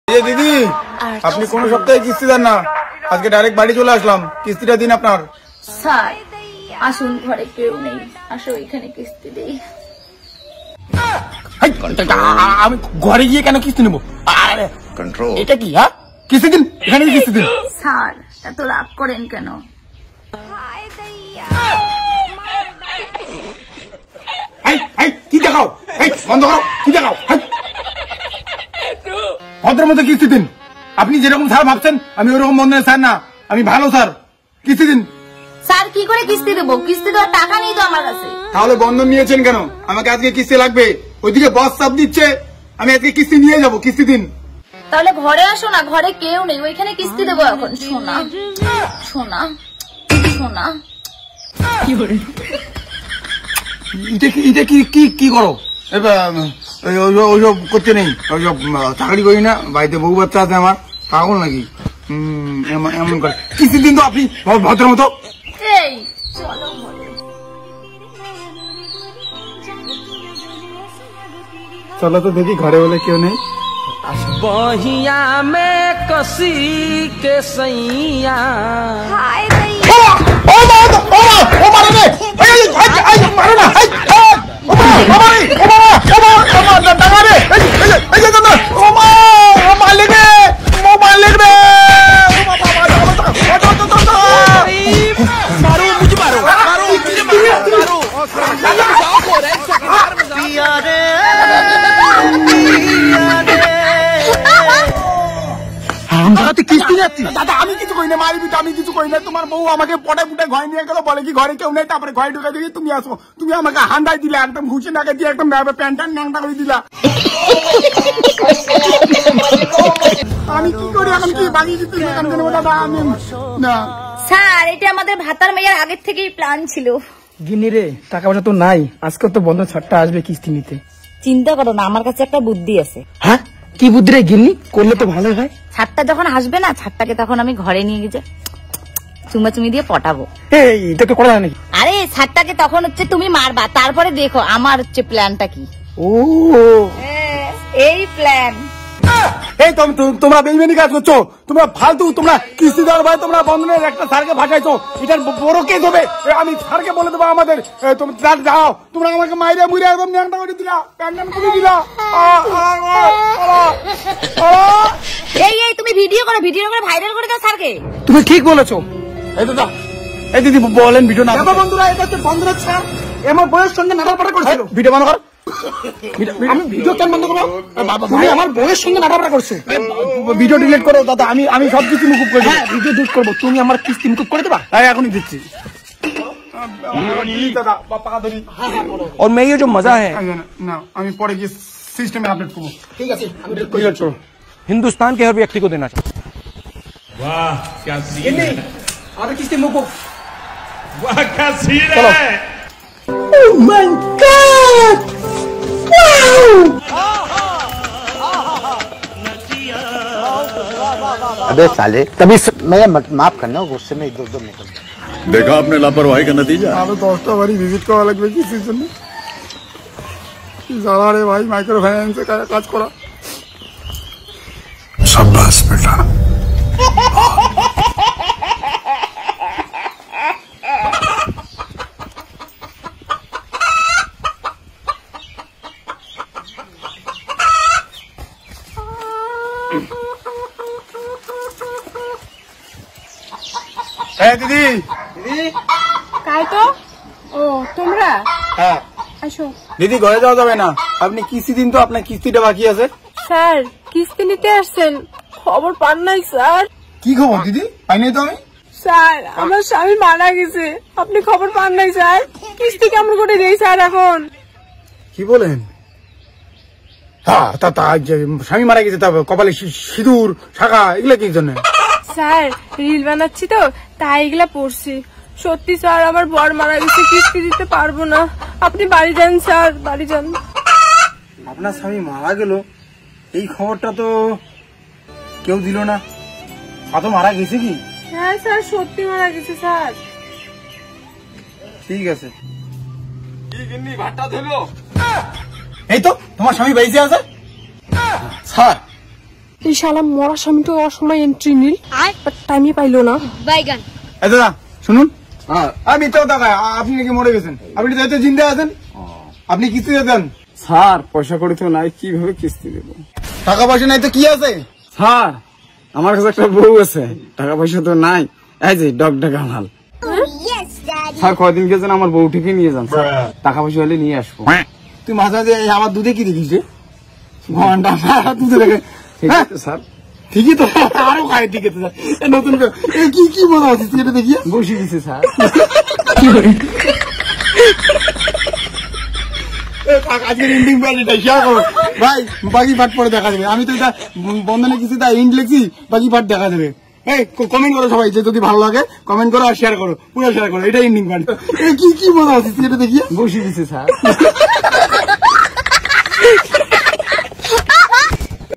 দিদি আপনি কোন সপ্তাহে কিস্তি দেন না, আজকে ডাইরেক্ট বাড়ি চলে আসলাম, কিস্তিটা দিন আপনার। স্যার আসুন, ঘরে কেউ নেই, আসো এখানে কিস্তি দেই। আমি ঘরে গিয়ে কেন কিস্তি নেবো? এটা কি? হ্যাঁ কিস্তি দিন, এখানে কিস্তি দিন। স্যার এত রাগ করেন কেন? কি দেখাও, বন্ধ করো, কি দেখাও। ভদ্রের মধ্যে কিস্তি দিন। আপনি যেরকম স্যার ভাবছেন আমি ওরকম বন্ধনের স্যার না, আমি ভালো স্যার, কিস্তি দিন। স্যার কি করে কিস্তি দেবো? কিস্তি দেওয়ার টাকা নেই তো আমার কাছে। তাহলে বন্ধন নিয়েছেন কেন? আমাকে আজকে কিস্তি লাগবে, ওইদিকে বস চাপ দিচ্ছে, আমি আজকে কিস্তি নিয়ে যাবো, কিস্তি দিন। তাহলে ঘরে আসো না, ঘরে কেউ নেই, ওইখানে কিস্তি দেবো এখন। শোনা শোনা শোনা এটা কি করো? ওইসব করতে নেই, ওইসব চাকরি করি না, বাড়িতে বউ বাচ্চা আছে আমার, পাগল নাকি? এমন করে কিস্তি দিন তো আপনি ভদ্রের মতো। এই চলো চলো তো দেখি ঘরে বলে কেউ নেই। बहिया में कसी के सैया দাদা আমি কিছু করি না, মারি পিঠা আমি কিছু করি না। তোমার বউ আমাকে পটায় পুটায় ঘরে নিয়ে গেল, বলে কি ঘরে কেউ নেই, তারপরে ঘরে ঢুকে দেখি তুমি আসো, তুমি আমাকে হান্ডাই দিলা, একদম ঘুষি নাকে দিয়ে একদম প্যান্ট ন্যাংটা করে দিলা। আমি কি করি এখন? কি বাগিয়ে দিতে দাদা? আমি না স্যার, এটা আমাদের ভাতার মেয়ের আগের থেকেই প্ল্যান ছিল। গিন্নি রে, টাকা পয়সা তো নাই, আজকে তো বন্ধ ছাড়টা আসবে কিস্তি নিতে। চিন্তা করো না, আমার কাছে একটা বুদ্ধি আছে। হ্যাঁ কি বুদ্ধি রে গিন্নি? করলে তো ভালো হয়। ছাড়টা যখন আসবে না, ছাড়টাকে তখন আমি ঘরে নিয়ে গিয়ে চুমাচুমি দিয়ে পটাবো। এই তোকে করা যায় নাকি? আরে ছাড়টাকে তখন তুমি মারবা, তারপরে দেখো আমার প্ল্যানটা কি। ও এই প্ল্যান। এই তোমরা বেইমানি কাজ করছো, তোমরা ফালতু, তোমরা কিস্তি দেওয়ার ভাই তোমরা বন্ধনের একটা স্যারকে ভাসাইছো, এটার বড় কেস হবে। আমি স্যারকে বলে দেবো আমাদের, তোমরা যাও, তোমরা আমাকে মাইরে মুড়ে একদম ন্যাংটা করে দিলা, প্যান্ডাম করে দিলা। এই তুমি ভিডিও করে ভাইরাল করে দাও স্যারকে। তুমি ঠিক বলেছো। এই দাদা, এই দিদি বলেন ভিডিও না। বন্ধুরা, এটা হচ্ছে বন্ধুরা স্যার, আমার বউয়ের সঙ্গে নাটাপাটা করেছিল। ভিডিও বন্ধ কর। আমি ভিডিও কেন বন্ধ করবো? তুমি আমার বউয়ের সঙ্গে নাটাপাটা করছো। ভিডিও ডিলিট করো দাদা, আমি সবকিছু মুকুব করে। হ্যাঁ ভিডিও ডিলিট করবো, তুমি আমার কিস্তি মুকুব করে দেবা। হ্যাঁ এখনই দিচ্ছি দাদা, পাকা ধরি। और मैं ये जो मजा है না আমি পরে গিয়ে সিস্টেমে আপডেট করবো। ঠিক আছে, আমি ডিলিট করো। हिंदुस्तान के हर व्यक्ति को देना चाहिए। वाह क्या सीन है, अरे किस्ती मुकुब। वाह क्या सीन है। Oh my God! अबे साले, तभी मैं माफ करना, गुस्से में इधर उधर निकल। देखा आपने लापरवाही का नतीजा। আরো 10টা বাড়ি ভিজিট করা লাগবে কিসের জন্য? জ্বালা রে ভাই, মাইক্রো ফাইন্যান্সে কাজ করা। शाबाश बेटा। দিদি কাই তো? ও তোমরা? হ্যাঁ আসো। দিদি ঘরে যাওয়া যাবে না, আপনি কিস্তি দিন তো, আপনার কিস্তিটা বাকি আছে। স্যার কিস্তি নিতে আসছেন, খবর পান নাই স্যার? কি খবর দিদি? পাইনি তো আমি। স্যার আমার স্বামী মারা গেছে, আপনি খবর পান নাই স্যার? কিস্তি কেমন করে দেই স্যার এখন? কি বলেন? হ্যাঁ তা স্বামী মারা গেছে, তা কপালে সিঁদুর শাখা এগুলো কি জন্য? স্যার রিল বানাচ্ছি তো তাই এগুলা পড়ছি। সত্যি স্যার আমার বর মারা গেছে, কিস্তি দিতে পারবো না, আপনি বাড়ি যান স্যার, বাড়ি যান। আপনার স্বামী মারা গেল, এই খবরটা তো কেউ দিল না। তো মারা গেছে কি? হ্যাঁ স্যার সত্যি মারা গেছে স্যার। ঠিক আছে। এই তো তোমার স্বামী বেঁচে আছে। স্যার এই শালা মরা স্বামীটা অসময় এন্ট্রি নিল টাইমে পাইলো না। দাদা শুনুন, আমি তো টাকা আপনি নাকি মরে গেছেন, আপনি তো জিন্দা আছেন, আপনি কিস্তি দেন। স্যার পয়সা করি তো নাই, কিভাবে কিস্তি দেবো? টাকা পয়সা নাই তো কি আছে? স্যার আমার কাছে একটা বউ আছে, টাকা পয়সা তো নাই, এই যে ডগডগা মাল। স্যার কয়দিন গেছেন আমার বউ থেকে নিয়ে যান, টাকা পয়সা হলে নিয়ে আসবো। তুই মাঝে মাঝে আমার দুধে কি দেখিস রে? ঘন্টা দুধে দেখে ঠিক আছে স্যার, ঠিকই তো, আরো খায়। ঠিক আছে নতুন কি কি মজা আছে এটা দেখিয়ে বসে দিছে স্যার। আজকের এন্ডিং পার্টিটা শেয়ার করো ভাই, বাকি পার্ট পরে দেখা যাবে। আমি তো এটা বন্ধনে কিছু তা এন্ড লিখছি, বাকি পার্ট দেখা যাবে। এই কমেন্ট করো সবাই, যে যদি ভালো লাগে কমেন্ট করো আর শেয়ার করো, পুরো শেয়ার করো। এটা এন্ডিং পার্ট, কি কি মজা আছে এটা দেখিয়ে বসে দিছে স্যার।